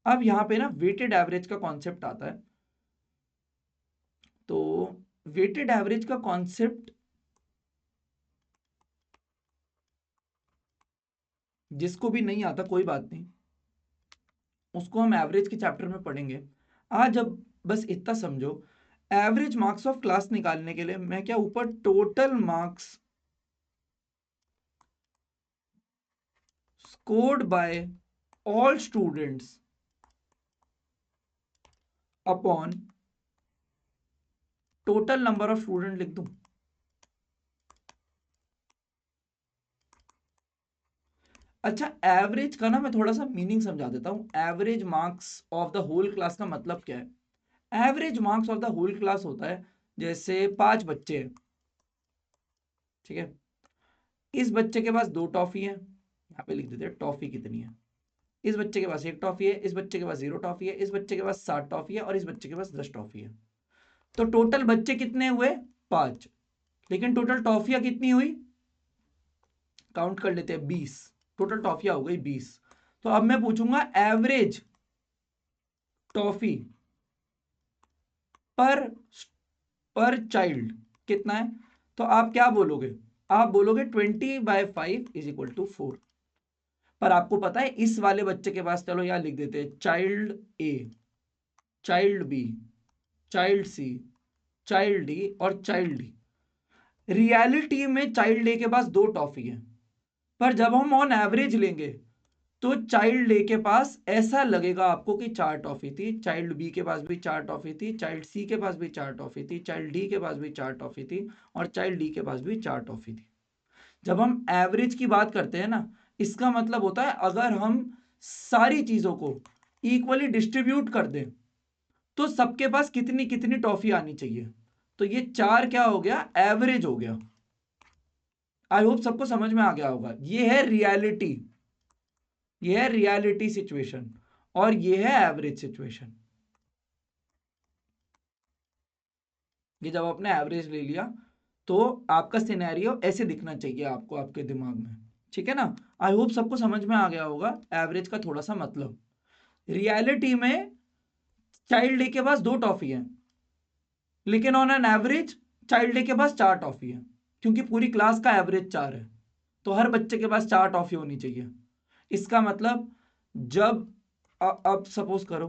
अब यहां पे ना वेटेड एवरेज का कॉन्सेप्ट आता है। तो वेटेड एवरेज का कॉन्सेप्ट जिसको भी नहीं आता कोई बात नहीं, उसको हम एवरेज के चैप्टर में पढ़ेंगे। आज अब बस इतना समझो, एवरेज मार्क्स ऑफ क्लास निकालने के लिए मैं क्या ऊपर total marks scored by all students upon total number of student लिख दूं? अच्छा, एवरेज का ना मैं थोड़ा सा मीनिंग समझा देता हूं। Average marks of the whole class का मतलब क्या है? Average marks of the whole class होता है, जैसे 5 बच्चे हैं, ठीक है, इस बच्चे के पास 2 टॉफी है, यहाँ पे लिख देते हैं टॉफी कितनी है। इस बच्चे के पास 1 टॉफी है, इस बच्चे के पास 0 टॉफी है, इस बच्चे के पास 7 टॉफी है और इस बच्चे के पास 10 टॉफी है। तो टोटल बच्चे कितने हुए? 5, लेकिन टोटल टॉफियां कितनी हुई? काउंट कर लेते हैं 20, टोटल टॉफियां हो गई 20। तो अब मैं पूछूंगा एवरेज टॉफी पर पर चाइल्ड कितना है? तो आप क्या बोलोगे? आप बोलोगे 20/5 = 4। पर आपको पता है इस वाले बच्चे के पास, चलो यहाँ लिख देते हैं child A, child B, child C, child D और चाइल्ड डी। रियलिटी में चाइल्ड ए के पास 2 टॉफी है, पर जब हम ऑन एवरेज लेंगे तो चाइल्ड ए के पास ऐसा लगेगा आपको कि 4 टॉफी थी, चाइल्ड बी के पास भी 4 टॉफी थी, चाइल्ड सी के पास भी 4 टॉफी थी, चाइल्ड डी के पास भी 4 टॉफी थी और चाइल्ड डी के पास भी 4 टॉफी थी। जब हम एवरेज की बात करते हैं ना, इसका मतलब होता है अगर हम सारी चीजों को इक्वली डिस्ट्रीब्यूट कर दें तो सबके पास कितनी कितनी टॉफी आनी चाहिए। तो ये 4 क्या हो गया, एवरेज हो गया। आई होप सबको समझ में आ गया होगा। ये है रियलिटी, ये है रियलिटी सिचुएशन और ये है एवरेज सिचुएशन। ये जब आपने एवरेज ले लिया तो आपका सिनेरियो ऐसे दिखना चाहिए आपको आपके दिमाग में, ठीक है ना। आई होप सबको समझ में आ गया होगा एवरेज का थोड़ा सा मतलब। रियलिटी में चाइल्ड ए के पास 2 टॉफी है, लेकिन on an average child A के पास 4 टॉफी है, क्योंकि पूरी क्लास का एवरेज 4 है तो हर बच्चे के पास 4 टॉफी होनी चाहिए। इसका मतलब जब अब सपोज करो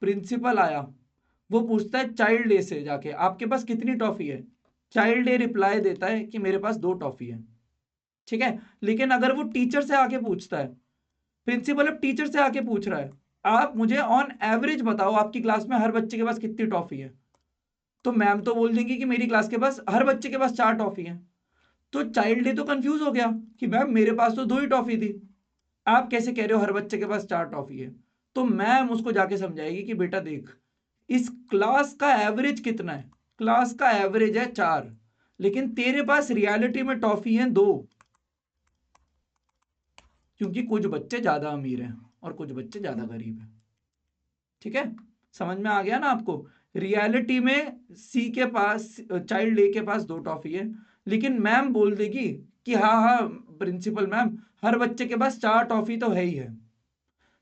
प्रिंसिपल आया, वो पूछता है चाइल्ड ए से जाके आपके पास कितनी टॉफी है, चाइल्ड ए रिप्लाई देता है कि मेरे पास 2 टॉफी है, ठीक है। लेकिन अगर वो टीचर से आके पूछता है, प्रिंसिपल अब टीचर से आके पूछ रहा है आप मुझे ऑन एवरेज बताओ आपकी क्लास में हर बच्चे के पास कितनी टॉफी है, तो मैम तो बोल देंगी कि मेरी क्लास के पास हर बच्चे के पास 4 टॉफी है। तो चाइल्ड डे तो कंफ्यूज हो गया कि मैम मेरे पास तो 2 ही टॉफी थी, आप कैसे कह रहे हो हर बच्चे के पास 4 टॉफी है। तो मैम उसको जाके समझाएगी कि बेटा देख, इस क्लास का एवरेज कितना है, क्लास का एवरेज है 4, लेकिन तेरे पास रियलिटी में टॉफी है 2, क्योंकि कुछ बच्चे ज्यादा अमीर हैं और कुछ बच्चे ज्यादा गरीब हैं, ठीक है। समझ में आ गया ना आपको। रियलिटी में सी के पास, चाइल्ड ए के पास 2 टॉफी है, लेकिन मैम बोल देगी कि हाँ हाँ प्रिंसिपल मैम हर बच्चे के पास 4 टॉफी तो है ही है,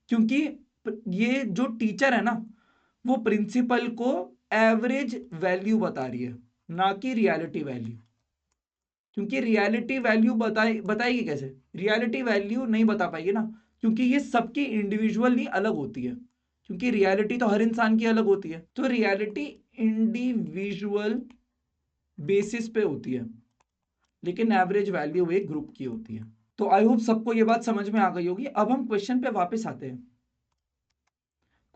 क्योंकि ये जो टीचर है ना वो प्रिंसिपल को एवरेज वैल्यू बता रही है, ना कि रियलिटी वैल्यू। क्योंकि रियलिटी वैल्यू बताएगी कैसे, रियलिटी वैल्यू नहीं बता पाएगी ना, क्योंकि ये सबकी इंडिविजुअली अलग होती है, क्योंकि रियलिटी तो हर इंसान की अलग होती है। तो रियलिटी इंडिविजुअल बेसिस पे होती है, लेकिन एवरेज वैल्यू एक ग्रुप की होती है। तो आई होप सबको ये बात समझ में आ गई होगी। अब हम क्वेश्चन पे वापस आते हैं।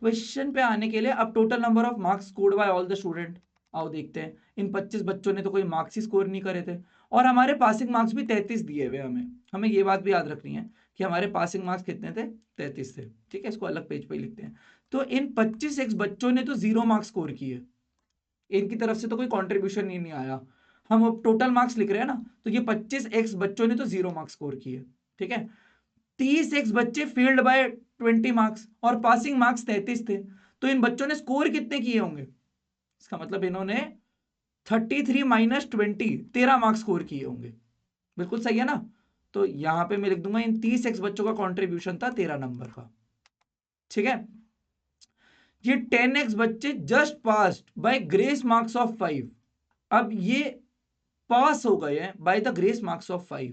क्वेश्चन पे आने के लिए अब total number of marks scored by all the student, आओ देखते हैं। इन 25 बच्चों ने तो कोई मार्क्स ही स्कोर नहीं करे थे, और हमारे पासिंग मार्क्स भी 33 दिए हुए। हमें हमें ये बात भी याद रखनी है कि हमारे पासिंग मार्क्स कितने थे, 33 थे, ठीक है। इसको अलग पेज पे लिखते हैं। तो इन 25x बच्चों ने तो 0 मार्क्स स्कोर किए, इनकी तरफ से तो कोई कॉन्ट्रीब्यूशन नहीं आया। हम अब टोटल मार्क्स लिख रहे हैं ना, तो ये 25x बच्चों ने तो 0 मार्क्स स्कोर किए, ठीक है। 30x बच्चे फेल्ड बाय 20 मार्क्स और पासिंग मार्क्स 33 थे, तो इन बच्चों ने स्कोर कितने किए होंगे, इसका मतलब इन्होंने 33 माइनस 20 13 मार्क्स स्कोर किए होंगे। बिल्कुल सही है ना। तो यहां पे मैं लिख दूंगा इन 30x बच्चों का कंट्रीब्यूशन था 13 नंबर का, ठीक है। ये 10x बच्चे just passed by grace marks of 5, अब ये पास हो गए हैं by the grace marks of 5।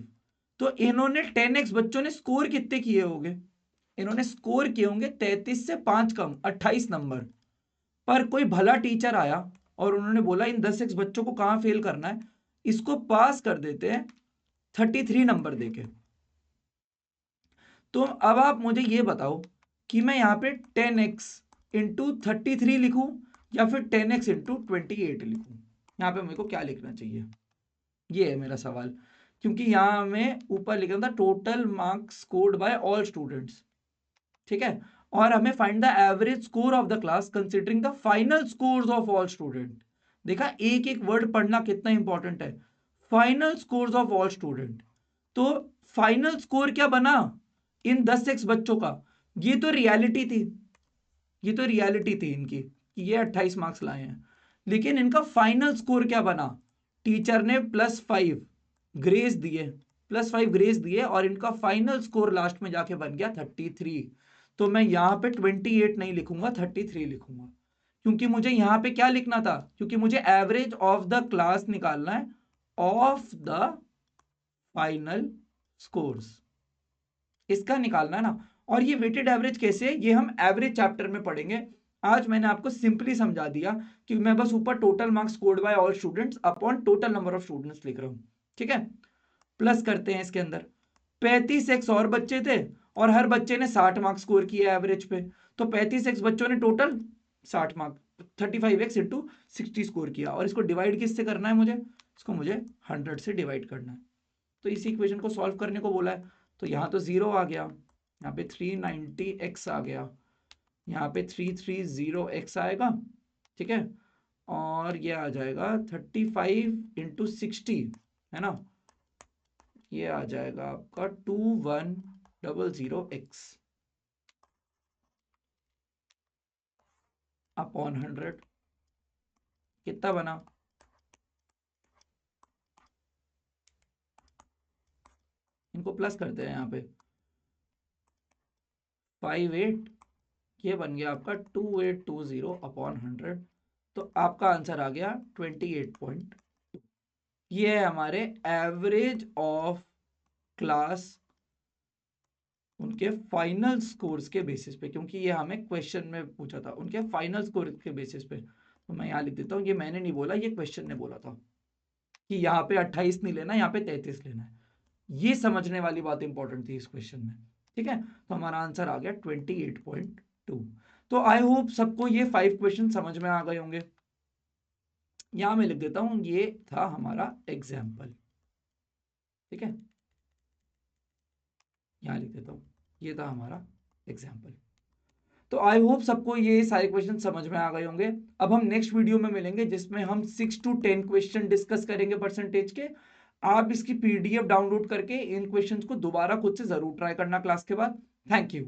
तो इन्होंने 10x बच्चों ने स्कोर कितने किए होंगे, इन्होंने स्कोर किए होंगे 33 से 5 कम 28 नंबर। पर कोई भला टीचर आया और उन्होंने बोला इन 10x बच्चों को कहां फेल करना है, इसको पास कर देते हैं 33 नंबर देके। तो अब आप मुझे ये बताओ कि मैं यहां पे 10x इंटू 33 लिखूं या फिर 10x इंटू 28 लिखूं, यहां पे मेरे को क्या लिखना चाहिए, ये है मेरा सवाल। क्योंकि यहां हमें ऊपर लिखा था total marks scored by all students, ठीक है। और हमें find the average score of the class considering the final scores of all student. देखा एक एक वर्ड पढ़ना कितना इंपॉर्टेंट है, final scores of all student. तो फाइनल स्कोर क्या बना इन 10x बच्चों का, ये तो रियलिटी थी, ये तो रियलिटी थी इनकी कि ये 28 मार्क्स लाए हैं, लेकिन इनका फाइनल स्कोर क्या बना, टीचर ने +5 ग्रेस दिए, +5 ग्रेस दिए और इनका फाइनल स्कोर लास्ट में जाके बन गया 33। तो मैं यहां पे 28 नहीं लिखूंगा 33 लिखूंगा, क्योंकि मुझे यहां पे क्या लिखना था, क्योंकि मुझे एवरेज ऑफ द क्लास निकालना है ऑफ द फाइनल स्कोर्स, इसका निकालना है ना। और ये वेटेड एवरेज कैसे है, ये हम एवरेज चैप्टर में पढ़ेंगे। आज मैंने आपको सिंपली समझा दिया कि मैं बस ऊपर total marks scored by all students upon total number of students लिख रहा हूं, ठीक है। प्लस करते हैं इसके अंदर, 35x और बच्चे थे और हर बच्चे ने 60 मार्क्स स्कोर किया एवरेज पे, तो 35x बच्चों ने total 60 mark, 35x into 60 score किया। और इसको डिवाइड किससे करना है मुझे, इसको मुझे 100 से डिवाइड करना है। तो इसी इक्वेशन को सॉल्व करने को बोला है। तो यहाँ तो 0 आ गया, यहाँ पे 390x आ गया, यहाँ पे 330x आएगा, ठीक है। और ये आ जाएगा 35 इंटू 60, है ना, ये आ जाएगा आपका 2100x अपॉन 100। कितना बना, इनको प्लस करते हैं यहाँ पे, 58, ये बन गया आपका 2820 अपॉन 100। तो आपका आंसर आ गया 28.2। ये है हमारे एवरेज ऑफ क्लास उनके फाइनल स्कोर्स के बेसिस पे, क्योंकि ये हमें क्वेश्चन में पूछा था, उनके फाइनल स्कोर के बेसिस पे। तो मैं यहाँ लिख देता हूँ, ये मैंने नहीं बोला, ये क्वेश्चन ने बोला था कि यहाँ पे 28 नहीं लेना, यहाँ पे 33 लेना है। ये समझने वाली बात इंपॉर्टेंट थी इस क्वेश्चन में, ठीक है। तो हमारा आंसर आ गया 28.2। तो आई होप सबको ये 5 क्वेश्चन समझ में आ गए होंगे। यहां मैं लिख देता हूं, ये था हमारा एग्जाम्पल, ठीक है, यहां लिख देता हूं, ये था हमारा एग्जाम्पल। तो आई होप सबको ये सारे क्वेश्चन समझ में आ गए होंगे। अब हम नेक्स्ट वीडियो में मिलेंगे जिसमें हम 6 to 10 क्वेश्चन डिस्कस करेंगे परसेंटेज के। आप इसकी पीडीएफ डाउनलोड करके इन क्वेश्चंस को दोबारा खुद से जरूर ट्राई करना क्लास के बाद। Thank you.